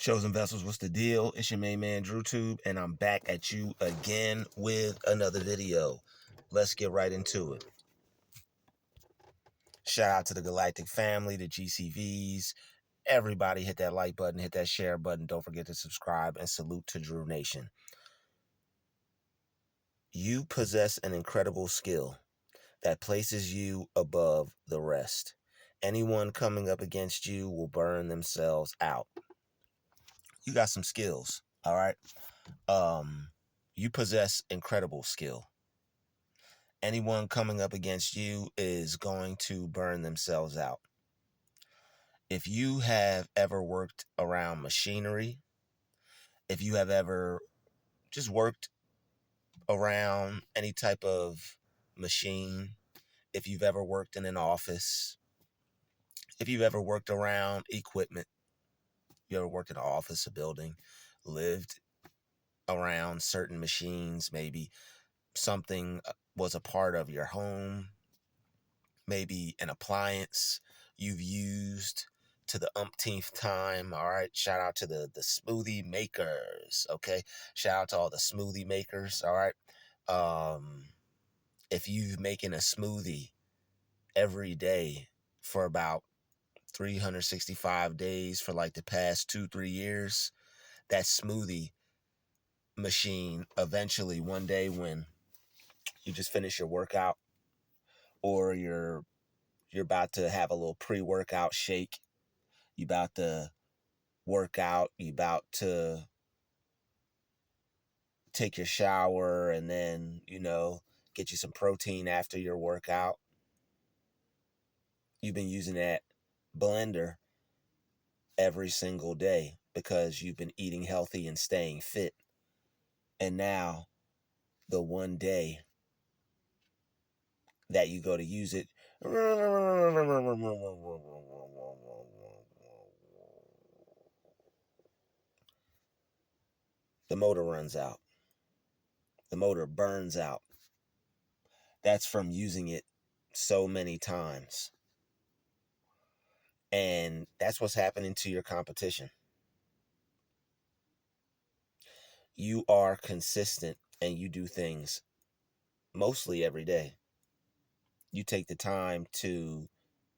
Chosen Vessels, what's the deal? It's your main man Drutube, and I'm back at you again with another video. Let's get right into it. Shout out to the Galactic family, the GCVs. Everybody hit that like button, hit that share button. Don't forget to subscribe, and salute to Drew Nation. You possess an incredible skill that places you above the rest. Anyone coming up against you will burn themselves out. You got some skills, all right? You possess incredible skill. Anyone coming up against you is going to burn themselves out. If you have ever worked around machinery, if you have ever just worked around any type of machine, if you've ever worked in an office, if you've ever worked around equipment, you ever worked in an office, a building, lived around certain machines, maybe something was a part of your home, maybe an appliance you've used to the umpteenth time. All right, shout out to the smoothie makers. Okay, shout out to all the smoothie makers. All right, if you've making a smoothie every day for about 365 days for like the past 2-3 years, that smoothie machine eventually one day when you just finish your workout, or you're about to have a little pre-workout shake, you about to work out, you about to take your shower, and then, get you some protein after your workout. You've been using that blender every single day because you've been eating healthy and staying fit. And now, the one day that you go to use it, the motor runs out. The motor burns out. That's from using it so many times. And that's what's happening to your competition. You are consistent and you do things mostly every day. You take the time to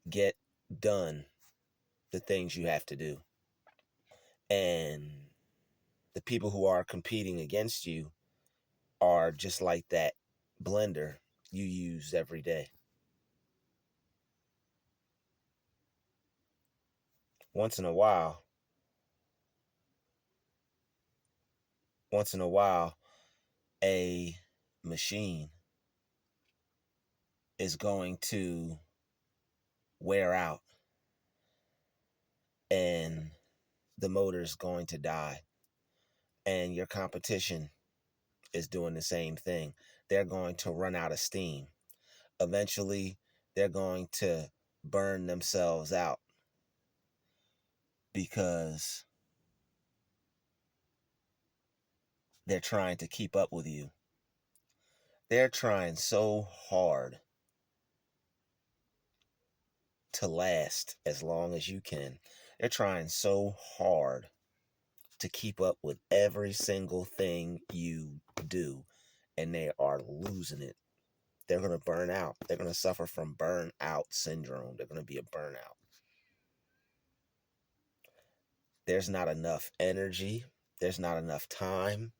get done the things you have to do. And the people who are competing against you are just like that blender you use every day. Once in a while, a machine is going to wear out and the motor is going to die. And your competition is doing the same thing. They're going to run out of steam. Eventually, they're going to burn themselves out because they're trying to keep up with you. They're trying so hard to last as long as you can. They're trying so hard to keep up with every single thing you do, and they are losing it. They're going to burn out. They're going to suffer from burnout syndrome. They're going to be a burnout. There's not enough energy. There's not enough time.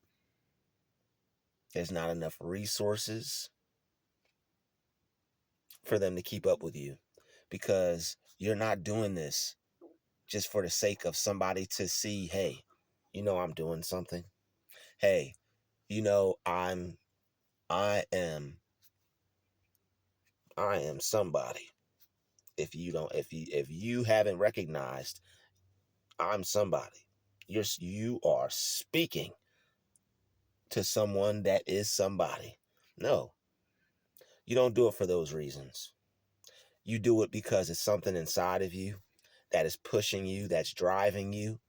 There's not enough resources for them to keep up with you, because you're not doing this just for the sake of somebody to see, hey, I'm doing something. Hey, I am somebody. If you haven't recognized I'm somebody, you are speaking to someone that is somebody. No, you don't do it for those reasons. You do it because it's something inside of you that is pushing you, that's driving you,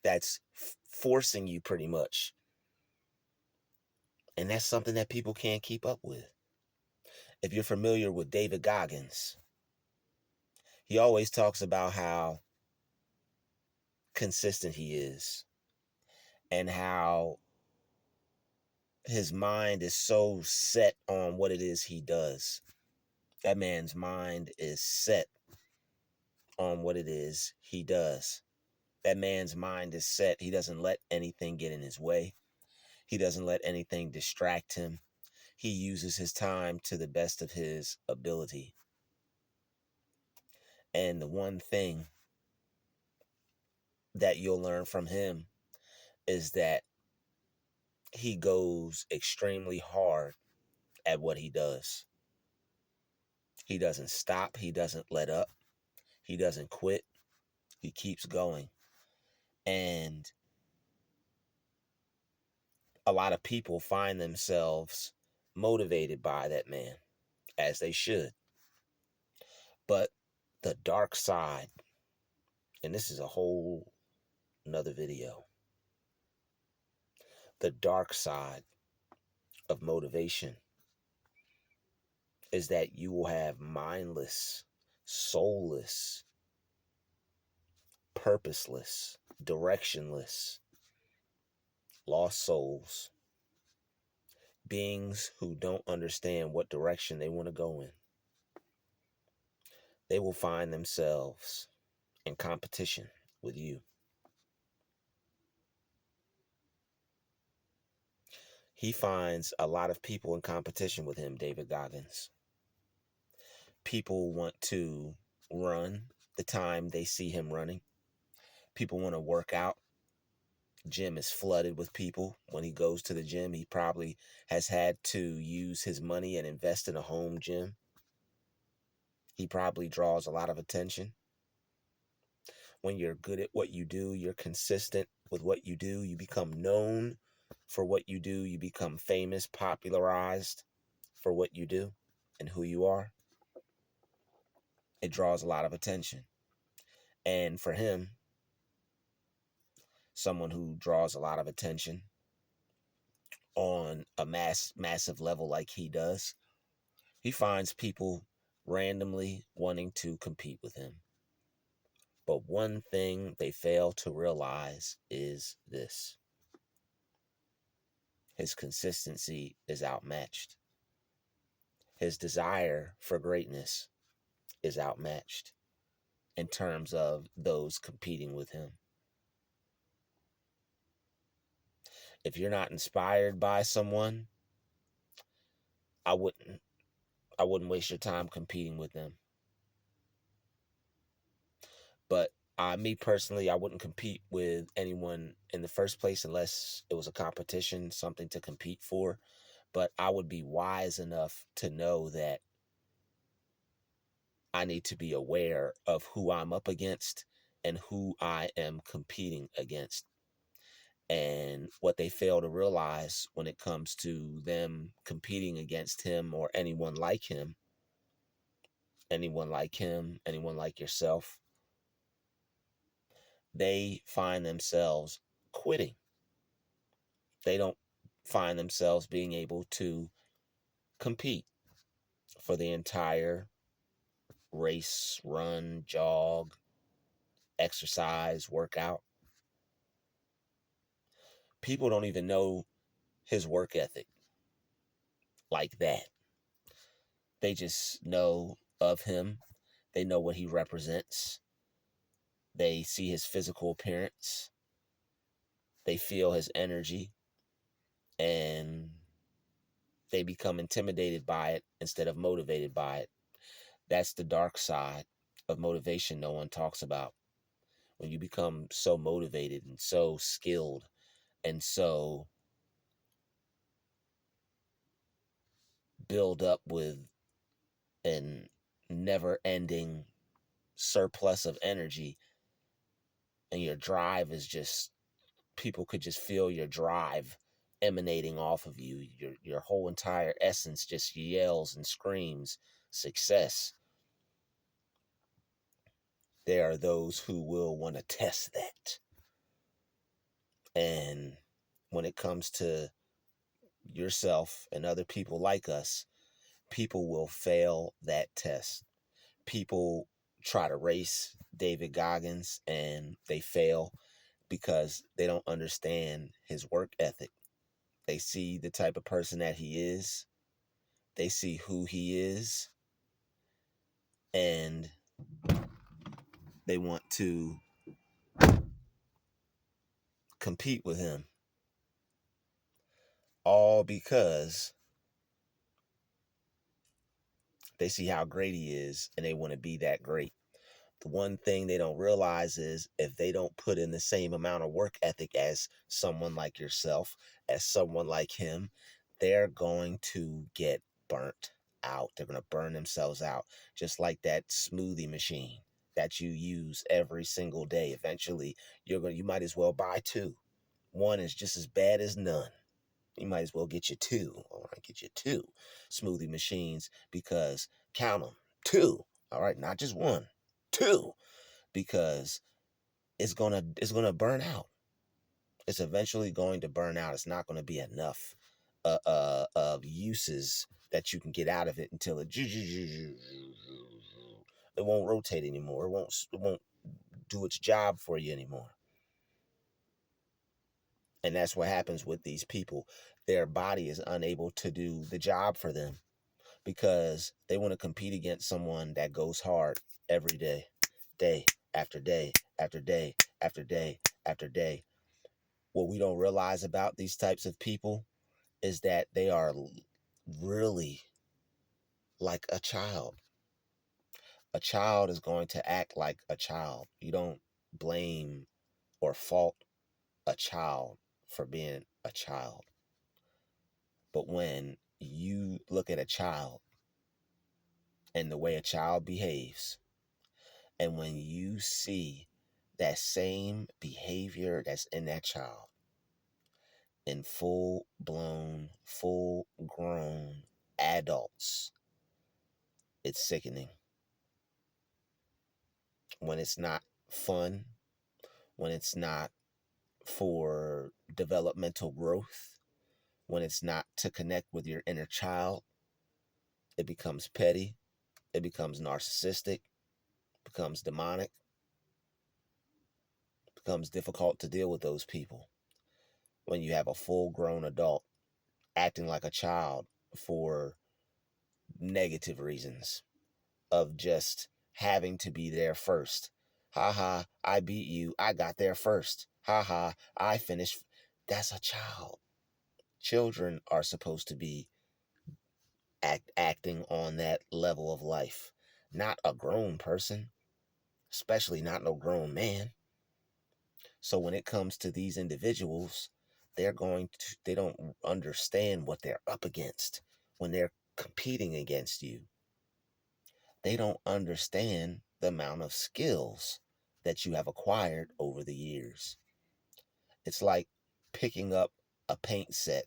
that's forcing you pretty much. And that's something that people can't keep up with. If you're familiar with David Goggins, he always talks about how consistent he is, and how his mind is so set on what it is he does. That man's mind is set on what it is he does. That man's mind is set. He doesn't let anything get in his way. He doesn't let anything distract him. He uses his time to the best of his ability. And the one thing that you'll learn from him is that he goes extremely hard at what he does. He doesn't stop. He doesn't let up. He doesn't quit. He keeps going. And a lot of people find themselves motivated by that man, as they should. But the dark side, and this is a whole another video, the dark side of motivation is that you will have mindless, soulless, purposeless, directionless, lost souls, beings who don't understand what direction they want to go in. They will find themselves in competition with you. He finds a lot of people in competition with him, David Goggins. People want to run the time they see him running. People want to work out. Gym is flooded with people. When he goes to the gym, he probably has had to use his money and invest in a home gym. He probably draws a lot of attention. When you're good at what you do, you're consistent with what you do, you become known for what you do, you become famous, popularized for what you do and who you are. It draws a lot of attention. And for him, someone who draws a lot of attention on a massive level like he does, he finds people randomly wanting to compete with him. But one thing they fail to realize is this: his consistency is outmatched. His desire for greatness is outmatched in terms of those competing with him. If you're not inspired by someone, I wouldn't waste your time competing with them. But me personally, I wouldn't compete with anyone in the first place unless it was a competition, something to compete for. But I would be wise enough to know that I need to be aware of who I'm up against and who I am competing against. And what they fail to realize when it comes to them competing against him or anyone like him, anyone like yourself, they find themselves quitting. They don't find themselves being able to compete for the entire race, run, jog, exercise, workout. People don't even know his work ethic like that. They just know of him. They know what he represents. They see his physical appearance. They feel his energy. And they become intimidated by it instead of motivated by it. That's the dark side of motivation no one talks about. When you become so motivated and so skilled and so build up with an never-ending surplus of energy, and your drive is just, people could just feel your drive emanating off of you. Your whole entire essence just yells and screams success. There are those who will want to test that. And when it comes to yourself and other people like us, people will fail that test. People try to race David Goggins and they fail. because they don't understand his work ethic. They see the type of person that he is, they see who he is, and they want to compete with him, all because they see how great he is and they want to be that great. The one thing they don't realize is if they don't put in the same amount of work ethic as someone like yourself, as someone like him, they're going to get burnt out. They're going to burn themselves out, just like that smoothie machine that you use every single day. Eventually, you might as well buy two. One is just as bad as none. You might as well get you two. All right, get you two smoothie machines, because count them, two. All right, not just one, two, because it's gonna burn out. It's eventually going to burn out. It's not going to be enough of uses that you can get out of it until it won't rotate anymore. It won't do its job for you anymore. And that's what happens with these people. Their body is unable to do the job for them because they want to compete against someone that goes hard every day, day after day after day after day after day. What we don't realize about these types of people is that they are really like a child. A child is going to act like a child. You don't blame or fault a child for being a child. But when you look at a child and the way a child behaves, and when you see that same behavior that's in that child in full blown, full grown adults, it's sickening. When it's not fun, when it's not for developmental growth, when it's not to connect with your inner child, it becomes petty, it becomes narcissistic, becomes demonic, becomes difficult to deal with those people. When you have a full grown adult acting like a child for negative reasons of just having to be there first. Ha ha, I beat you. I got there first. Ha ha, I finished. That's a child. Children are supposed to be acting on that level of life, not a grown person, especially not no grown man. So when it comes to these individuals, they don't understand what they're up against when they're competing against you. They don't understand the amount of skills that you have acquired over the years. It's like picking up a paint set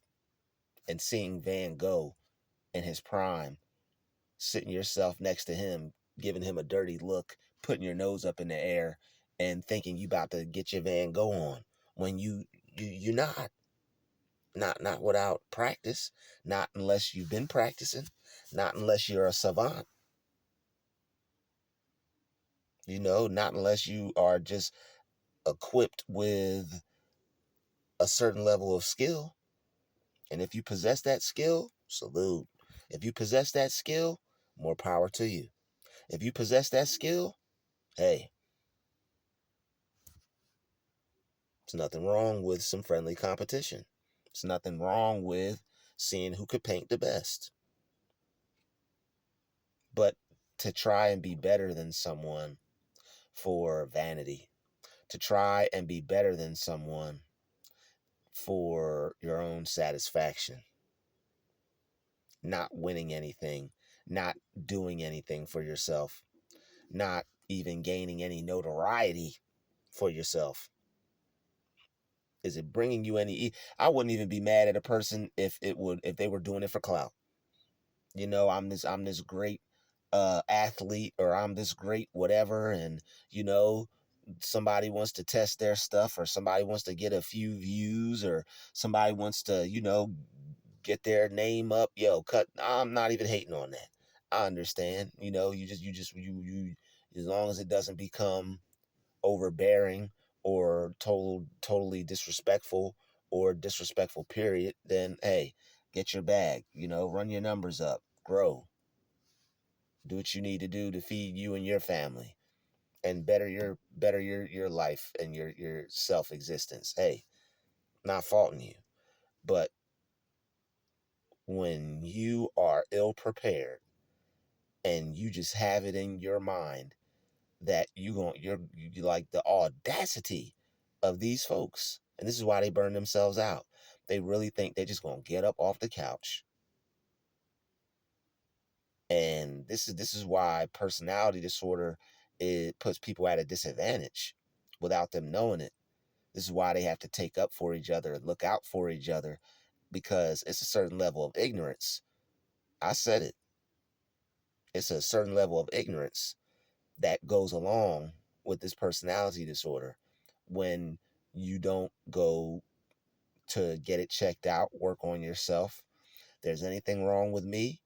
and seeing Van Gogh in his prime, sitting yourself next to him, giving him a dirty look, putting your nose up in the air, and thinking you about to get your Van Gogh on when you're not without practice, not unless you've been practicing, not unless you're a savant, not unless you are just equipped with a certain level of skill. And if you possess that skill, salute. If you possess that skill, more power to you. If you possess that skill, hey, there's nothing wrong with some friendly competition. There's nothing wrong with seeing who could paint the best. But to try and be better than someone for vanity, to try and be better than someone for your own satisfaction, not winning anything, not doing anything for yourself, not even gaining any notoriety for yourself. Is it bringing you any? I wouldn't even be mad at a person if they were doing it for clout. I'm this great athlete, or I'm this great whatever, and somebody wants to test their stuff, or somebody wants to get a few views, or somebody wants to get their name up. I'm not even hating on that. I understand. You as long as it doesn't become overbearing or totally disrespectful or disrespectful period, then hey, get your bag, run your numbers up, grow, do what you need to do to feed you and your family and better your life and your self existence. Hey, not faulting you, but when you are ill prepared and you just have it in your mind that you like the audacity of these folks, and this is why they burn themselves out. They really think they're just gonna get up off the couch, and this is why personality disorder, it puts people at a disadvantage without them knowing it. This is why they have to take up for each other and look out for each other, because it's a certain level of ignorance. I said it. It's a certain level of ignorance that goes along with this personality disorder. When you don't go to get it checked out, work on yourself. If there's anything wrong with me,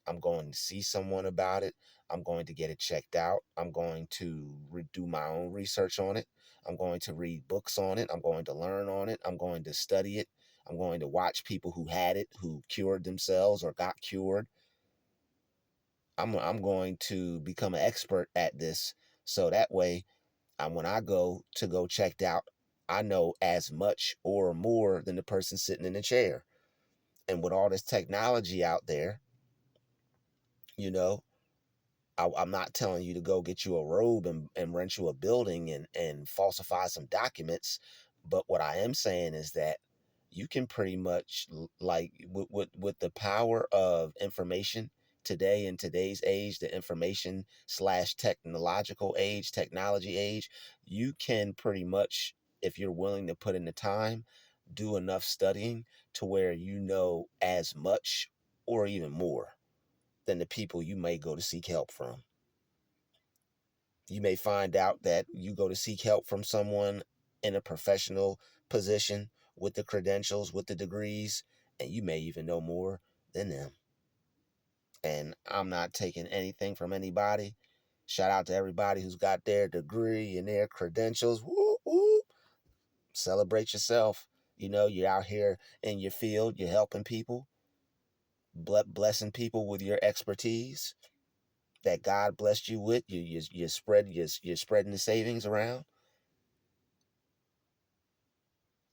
I'm going to see someone about it. I'm going to get it checked out. I'm going to do my own research on it. I'm going to read books on it. I'm going to learn on it. I'm going to study it. I'm going to watch people who had it, who cured themselves or got cured. I'm going to become an expert at this, so that way, when I go checked out, I know as much or more than the person sitting in the chair. And with all this technology out there, you know, I'm not telling you to go get you a robe and rent you a building and falsify some documents. But what I am saying is that you can pretty much, like, with the power of information today, in today's age, the information slash technological age, technology age, you can pretty much, if you're willing to put in the time, do enough studying to where you know as much or even more than the people you may go to seek help from. You may find out that you go to seek help from someone in a professional position with the credentials, with the degrees, and you may even know more than them. And I'm not taking anything from anybody. Shout out to everybody who's got their degree and their credentials. Woo, woo. Celebrate yourself. You're out here in your field, you're helping people, blessing people with your expertise that God blessed you with. You're spreading the savings around.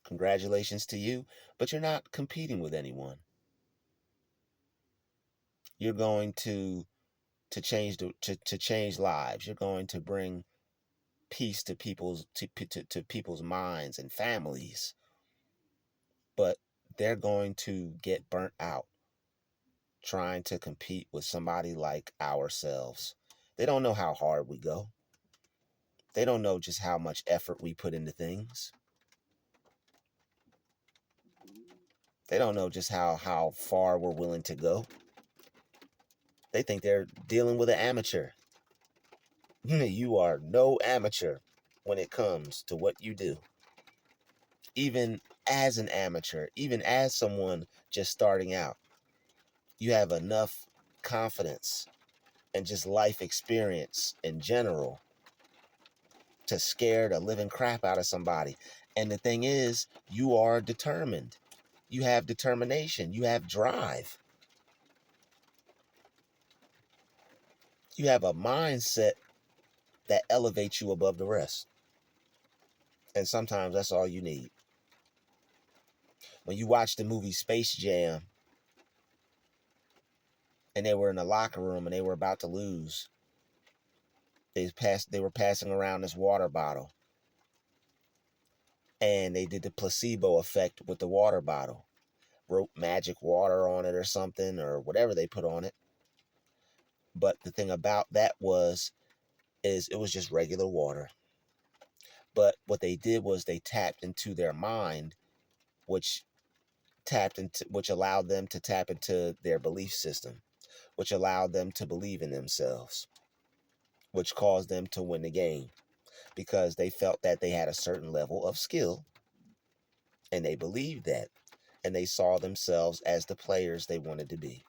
Congratulations to you, but you're not competing with anyone. You're going to change lives. You're going to bring peace to people's minds and families. But they're going to get burnt out trying to compete with somebody like ourselves. They don't know how hard we go. They don't know just how much effort we put into things. They don't know just how far we're willing to go. They think they're dealing with an amateur. You are no amateur when it comes to what you do. Even as an amateur, even as someone just starting out, you have enough confidence and just life experience in general to scare the living crap out of somebody. And the thing is, you are determined. You have determination. You have drive. You have a mindset that elevates you above the rest. And sometimes that's all you need. When you watch the movie Space Jam and they were in the locker room and they were about to lose, they were passing around this water bottle, and they did the placebo effect with the water bottle. Wrote magic water on it or something, or whatever they put on it. But the thing about that is it was just regular water. But what they did was they tapped into their mind, which allowed them to tap into their belief system, which allowed them to believe in themselves, which caused them to win the game, because they felt that they had a certain level of skill, and they believed that, and they saw themselves as the players they wanted to be.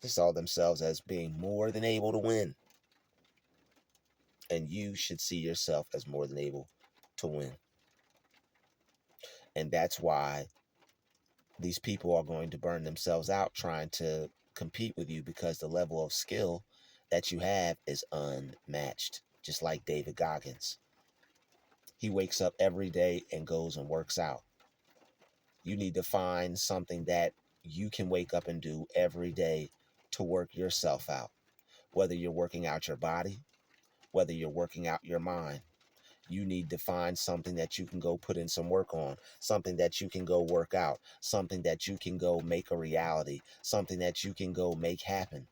They saw themselves as being more than able to win. And you should see yourself as more than able to win. And that's why these people are going to burn themselves out trying to compete with you, because the level of skill that you have is unmatched. Just like David Goggins. He wakes up every day and goes and works out. You need to find something that you can wake up and do every day to work yourself out. Whether you're working out your body, whether you're working out your mind, you need to find something that you can go put in some work on, something that you can go work out, something that you can go make a reality, something that you can go make happen.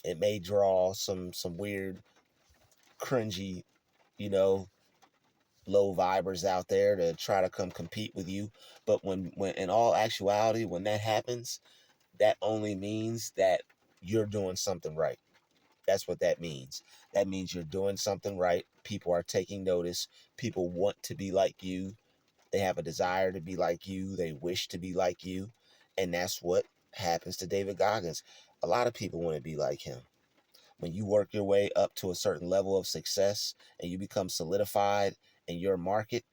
It may draw some weird, cringy, you know, low vibers out there to try to come compete with you. But when in all actuality, when that happens, that only means that you're doing something right. That's what that means. That means you're doing something right. People are taking notice. People want to be like you. They have a desire to be like you. They wish to be like you. And that's what happens to David Goggins. A lot of people want to be like him. When you work your way up to a certain level of success and you become solidified in your market,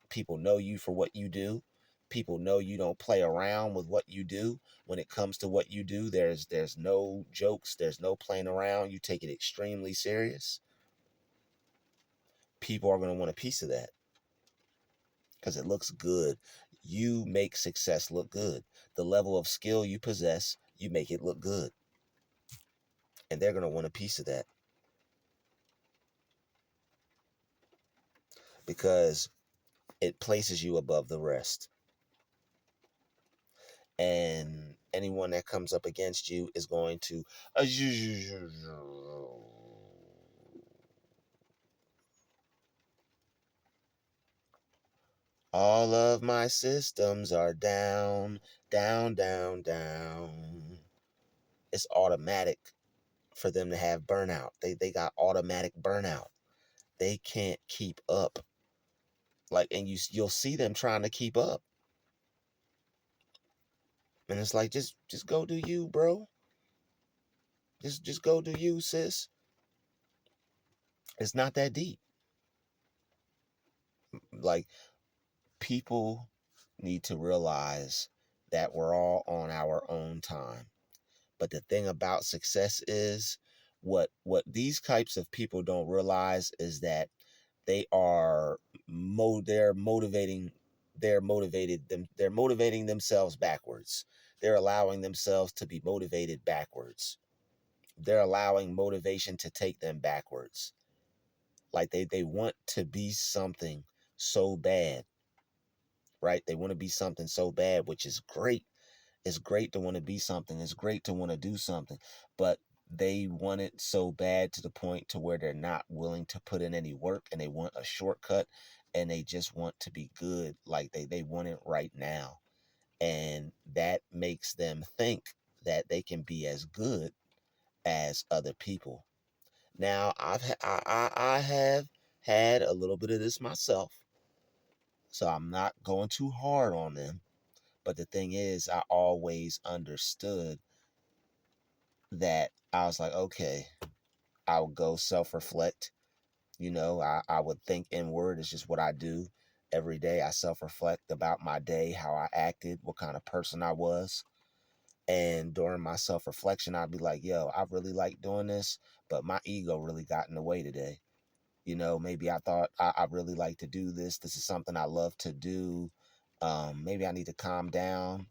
people know you for what you do. People know you don't play around with what you do. When it comes to what you do, there's no jokes, there's no playing around. You take it extremely serious. People are going to want a piece of that because it looks good. You make success look good. The level of skill you possess, you make it look good. And they're going to want a piece of that because it places you above the rest. And anyone that comes up against you is going to all of my systems are down, down, down, down. It's automatic for them to have burnout. They got automatic burnout. They can't keep up. Like, and you'll see them trying to keep up. And it's like, just go do you, bro. Just go do you, sis. It's not that deep. Like, people need to realize that we're all on our own time. But the thing about success is what these types of people don't realize is that they are they're motivating themselves backwards. They're allowing themselves to be motivated backwards. They're allowing motivation to take them backwards. Like they want to be something so bad, right? They want to be something so bad, which is great. It's great to want to be something. It's great to want to do something, but they want it so bad to the point to where they're not willing to put in any work, and they want a shortcut, and they just want to be good. Like they want it right now. And that makes them think that they can be as good as other people. Now, I have had a little bit of this myself, so I'm not going too hard on them. But the thing is, I always understood that I was like, okay, I would go self-reflect. I would think inward. It's just what I do every day. I self-reflect about my day, how I acted, what kind of person I was. And during my self-reflection, I'd be like, yo, I really like doing this, but my ego really got in the way today. Maybe I thought I really like to do this. This is something I love to do. Maybe I need to calm down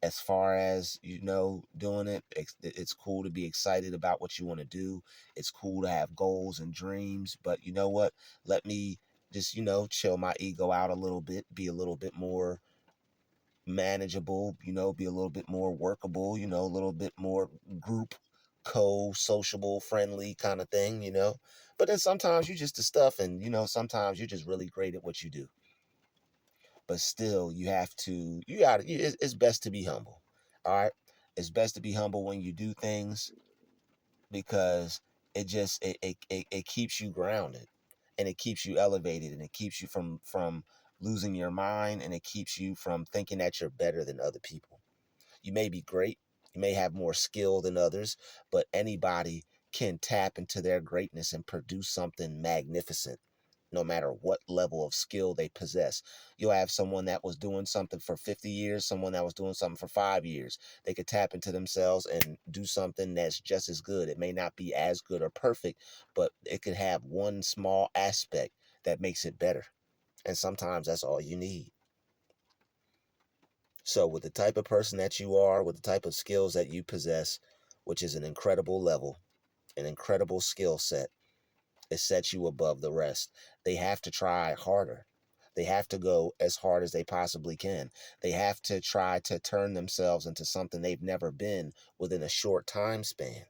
as far as doing it. It's cool to be excited about what you want to do. It's cool to have goals and dreams, but you know what, let me just chill my ego out a little bit, be a little bit more manageable, be a little bit more workable, a little bit more group sociable friendly kind of thing. But then sometimes you just the stuff, and sometimes you're just really great at what you do. But still, it's best to be humble. All right. It's best to be humble when you do things, because it keeps you grounded, and it keeps you elevated, and it keeps you from losing your mind, and it keeps you from thinking that you're better than other people. You may be great, you may have more skill than others, but anybody can tap into their greatness and produce something magnificent. no matter what level of skill they possess. You'll have someone that was doing something for 50 years, someone that was doing something for 5 years. They could tap into themselves and do something that's just as good. It may not be as good or perfect, but it could have one small aspect that makes it better. And sometimes that's all you need. So with the type of person that you are, with the type of skills that you possess, which is an incredible level, an incredible skill set, it sets you above the rest. They have to try harder. They have to go as hard as they possibly can. They have to try to turn themselves into something they've never been within a short time span.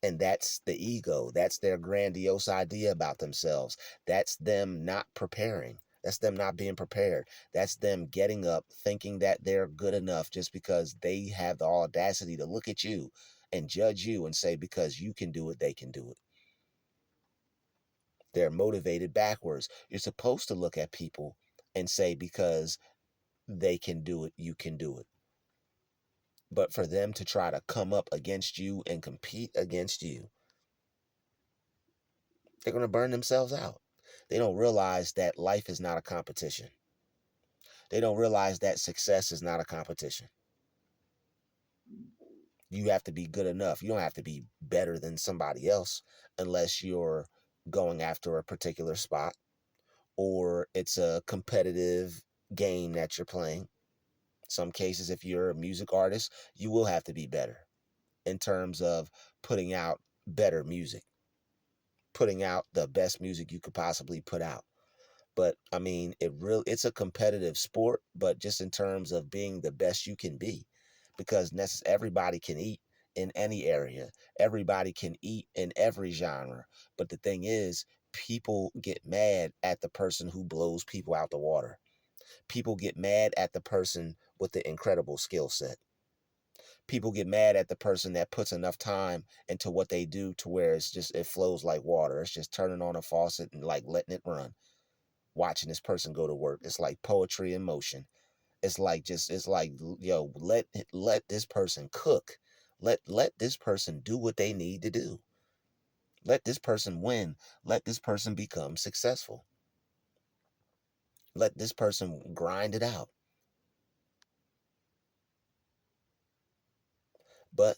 And that's the ego. That's their grandiose idea about themselves. That's them not preparing. That's them not being prepared. That's them getting up thinking that they're good enough just because they have the audacity to look at you and judge you and say, because you can do it, they can do it. They're motivated backwards. You're supposed to look at people and say, because they can do it, you can do it. But for them to try to come up against you and compete against you, they're going to burn themselves out. They don't realize that life is not a competition. They don't realize that success is not a competition. You have to be good enough. You don't have to be better than somebody else unless you're going after a particular spot or it's a competitive game that you're playing. Some cases, if you're a music artist, you will have to be better in terms of putting out better music, putting out the best music you could possibly put out. But I mean, it's a competitive sport, but just in terms of being the best you can be, because everybody can eat in any area. Everybody can eat in every genre. But the thing is, people get mad at the person who blows people out the water. People get mad at the person with the incredible skill set. People get mad at the person that puts enough time into what they do to where it flows like water. It's just turning on a faucet and like letting it run. Watching this person go to work. It's like poetry in motion. It's like, yo, let this person cook. Let this person do what they need to do. Let this person win. Let this person become successful. Let this person grind it out. But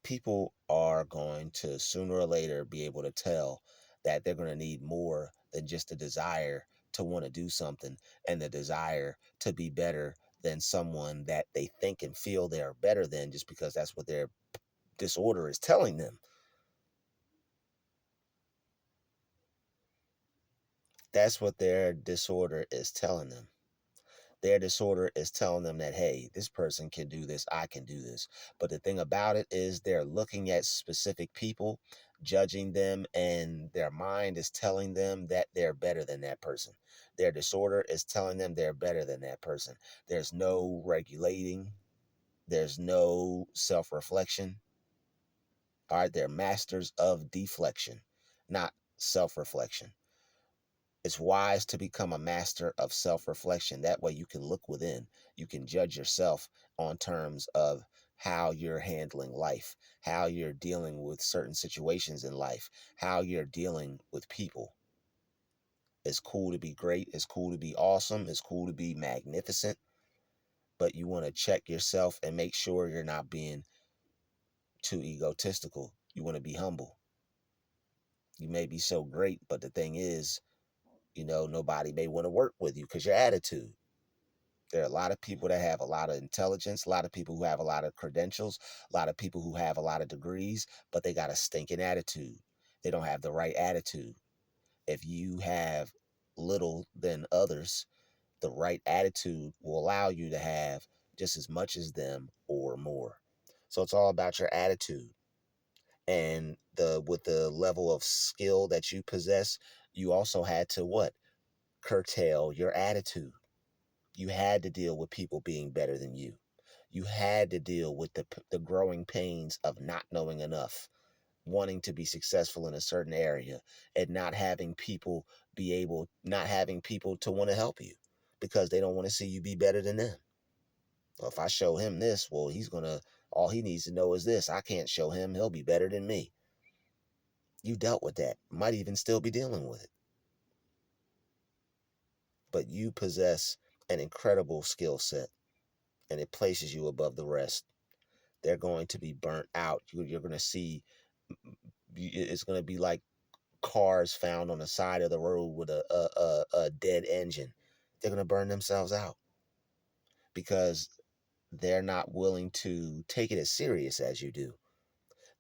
people are going to sooner or later be able to tell that they're going to need more than just a desire to want to do something and the desire to be better than someone that they think and feel they're better than just because that's what their disorder is telling them. That's what their disorder is telling them. Their disorder is telling them that, hey, this person can do this, I can do this. But the thing about it is they're looking at specific people, judging them, and their mind is telling them that they're better than that person. Their disorder is telling them they're better than that person. There's no regulating, there's no self reflection. All right, they're masters of deflection, not self reflection. It's wise to become a master of self-reflection. That way you can look within. You can judge yourself on terms of how you're handling life, how you're dealing with certain situations in life, how you're dealing with people. It's cool to be great. It's cool to be awesome. It's cool to be magnificent. But you want to check yourself and make sure you're not being too egotistical. You want to be humble. You may be so great, but the thing is, nobody may want to work with you because your attitude. There are a lot of people that have a lot of intelligence, a lot of people who have a lot of credentials, a lot of people who have a lot of degrees, but they got a stinking attitude. They don't have the right attitude. If you have little than others, the right attitude will allow you to have just as much as them or more. So it's all about your attitude. And with the level of skill that you possess, you also had to what? Curtail your attitude. You had to deal with people being better than you. You had to deal with the growing pains of not knowing enough, wanting to be successful in a certain area, and not having people to want to help you because they don't want to see you be better than them. Well, if I show him this, well, all he needs to know is this. I can't show him, he'll be better than me. You dealt with that. Might even still be dealing with it. But you possess an incredible skill set, and it places you above the rest. They're going to be burnt out. You're going to see, it's going to be like cars found on the side of the road with a dead engine. They're going to burn themselves out because they're not willing to take it as serious as you do.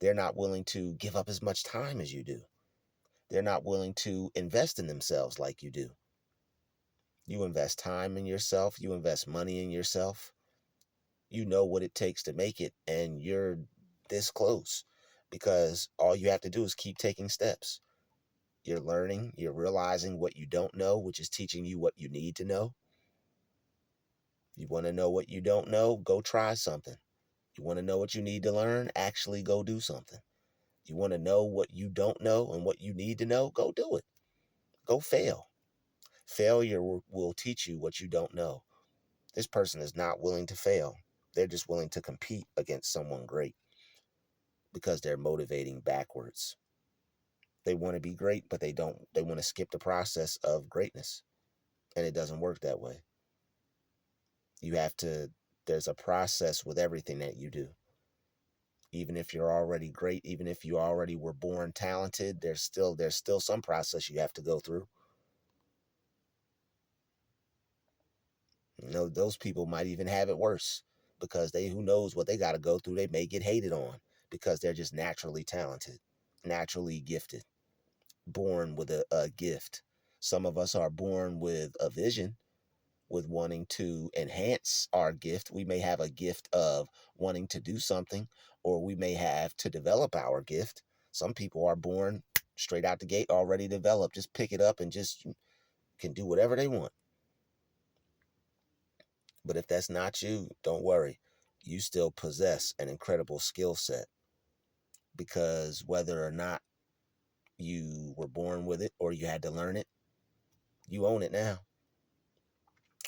They're not willing to give up as much time as you do. They're not willing to invest in themselves like you do. You invest time in yourself, you invest money in yourself. You know what it takes to make it, and you're this close because all you have to do is keep taking steps. You're learning, you're realizing what you don't know, which is teaching you what you need to know. You want to know what you don't know? Go try something. You want to know what you need to learn? Actually go do something. You want to know what you don't know and what you need to know? Go do it. Go fail. Failure will teach you what you don't know. This person is not willing to fail. They're just willing to compete against someone great because they're motivating backwards. They want to be great, but they don't. They want to skip the process of greatness. And it doesn't work that way. You have to, there's a process with everything that you do. Even if you're already great, even if you already were born talented, there's still some process you have to go through. You know, those people might even have it worse because who knows what they got to go through. They may get hated on because they're just naturally talented, naturally gifted, born with a gift. Some of us are born with a vision, with wanting to enhance our gift. We may have a gift of wanting to do something, or we may have to develop our gift. Some people are born straight out the gate already developed. Just pick it up and just can do whatever they want. But if that's not you, don't worry. You still possess an incredible skill set because whether or not you were born with it or you had to learn it, you own it now.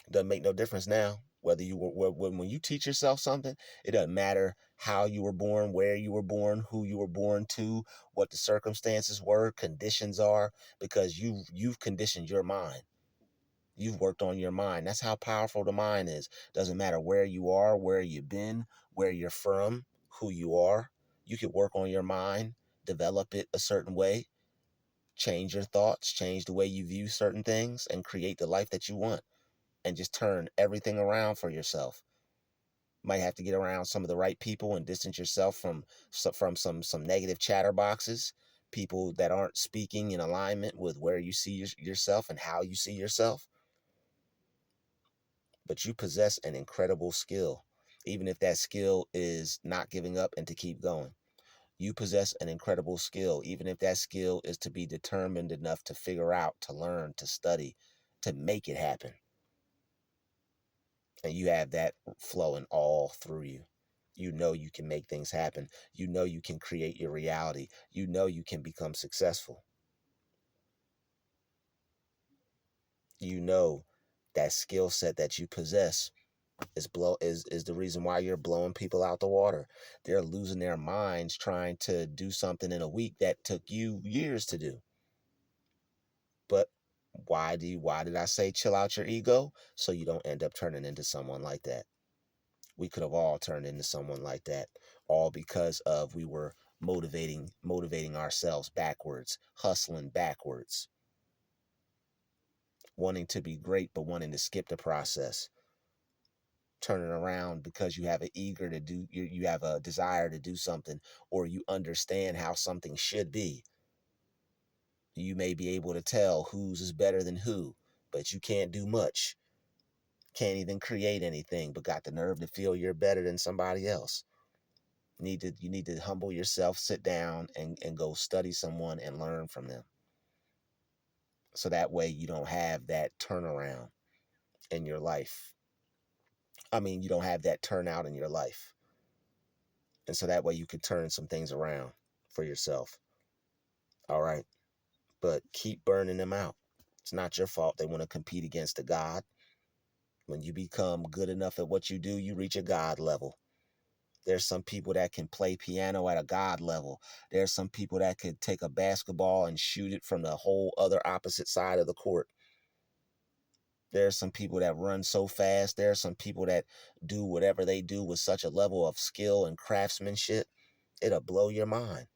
Doesn't make no difference now. Whether you were, when you teach yourself something, it doesn't matter how you were born, where you were born, who you were born to, what the circumstances were, conditions are, because you've conditioned your mind. You've worked on your mind. That's how powerful the mind is. Doesn't matter where you are, where you've been, where you're from, who you are. You can work on your mind, develop it a certain way, change your thoughts, change the way you view certain things, and create the life that you want. And just turn everything around for yourself. Might have to get around some of the right people and distance yourself from some negative chatterboxes, people that aren't speaking in alignment with where you see yourself and how you see yourself. But you possess an incredible skill, even if that skill is not giving up and to keep going. You possess an incredible skill, even if that skill is to be determined enough to figure out, to learn, to study, to make it happen. And you have that flowing all through you. You know you can make things happen. You know you can create your reality. You know you can become successful. You know that skill set that you possess is the reason why you're blowing people out the water. They're losing their minds trying to do something in a week that took you years to do. But why did I say chill out your ego? So you don't end up turning into someone like that. We could have all turned into someone like that, all because of we were motivating ourselves backwards, hustling backwards, wanting to be great but wanting to skip the process, turning around because you have you have a desire to do something, or you understand how something should be. You may be able to tell whose is better than who, but you can't do much, can't even create anything, but got the nerve to feel you're better than somebody else. You need to humble yourself, sit down and go study someone and learn from them. So that way you don't have that turnaround in your life. You don't have that turnout in your life. And so that way you can turn some things around for yourself. All right. But keep burning them out. It's not your fault they want to compete against a God. When you become good enough at what you do, you reach a God level. There's some people that can play piano at a God level. There's some people that could take a basketball and shoot it from the whole other opposite side of the court. There are some people that run so fast. There are some people that do whatever they do with such a level of skill and craftsmanship, it'll blow your mind.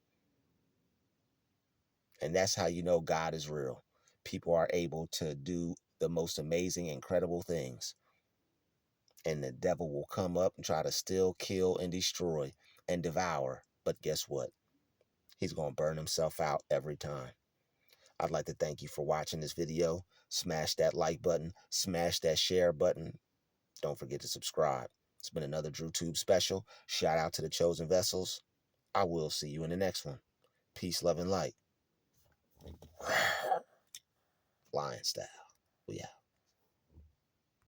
And that's how you know God is real. People are able to do the most amazing, incredible things. And the devil will come up and try to steal, kill, and destroy and devour. But guess what? He's going to burn himself out every time. I'd like to thank you for watching this video. Smash that like button. Smash that share button. Don't forget to subscribe. It's been another Drutube special. Shout out to the chosen vessels. I will see you in the next one. Peace, love, and light. Lion style. We out.